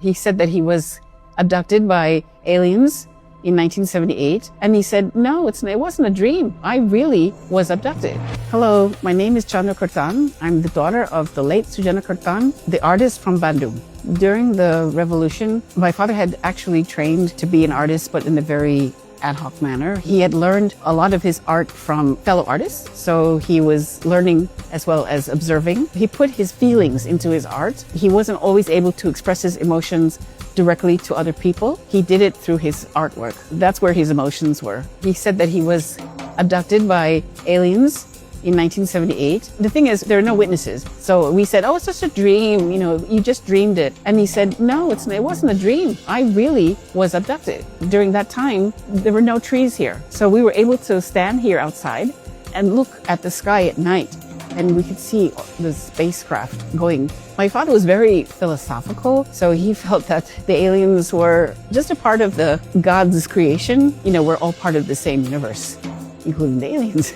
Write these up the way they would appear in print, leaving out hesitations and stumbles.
He said that he was abducted by aliens in 1978, and he said, no, it wasn't a dream. I really was abducted. Hello, my name is Sudjana Kerton. I'm the daughter of the late Sudjana Kerton, the artist from Bandung. During the revolution, my father had actually trained to be an artist, but in a very ad hoc manner. He had learned a lot of his art from fellow artists, so he was learning as well as observing. He put his feelings into his art. He wasn't always able to express his emotions directly to other people. He did it through his artwork. That's where his emotions were. He said that he was abducted by aliens in 1978. The thing is, there are no witnesses. So we said, oh, it's just a dream, you just dreamed it. And he said, no, it wasn't a dream. I really was abducted. During that time, there were no trees here. So we were able to stand here outside and look at the sky at night. And we could see the spacecraft going. My father was very philosophical, so he felt that the aliens were just a part of the God's creation. We're all part of the same universe, including the aliens.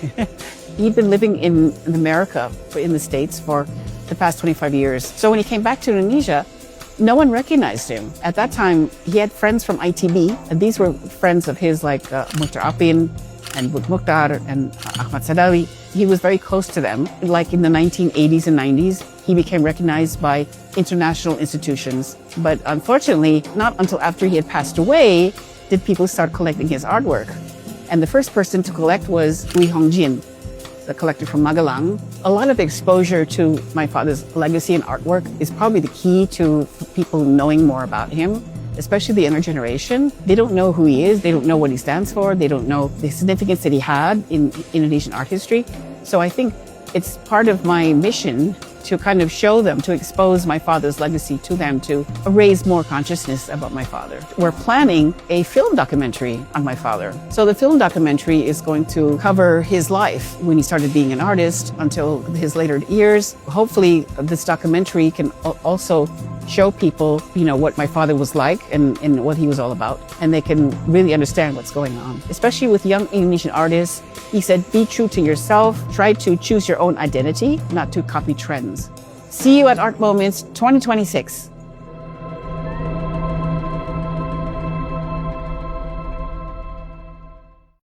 He'd been living in America, in the States, for the past 25 years. So when he came back to Indonesia, no one recognized him. At that time, he had friends from ITB, and these were friends of his like Mukhtar Apin and Bud Mukhtar and Ahmad Sadali. He was very close to them. Like in the 1980s and 90s, he became recognized by international institutions. But unfortunately, not until after he had passed away did people start collecting his artwork. And the first person to collect was Wi Hongjin, the collector from Magelang. A lot of exposure to my father's legacy and artwork is probably the key to people knowing more about him, especially the younger generation. They don't know who he is, they don't know what he stands for, they don't know the significance that he had in Indonesian art history. So I think it's part of my mission to kind of show them, to expose my father's legacy to them, to raise more consciousness about my father. We're planning a film documentary on my father. So the film documentary is going to cover his life when he started being an artist until his later years. Hopefully this documentary can also show people, what my father was like and what he was all about. And they can really understand what's going on. Especially with young Indonesian artists, he said, be true to yourself. Try to choose your own identity, not to copy trends. See you at Art Moments 2026.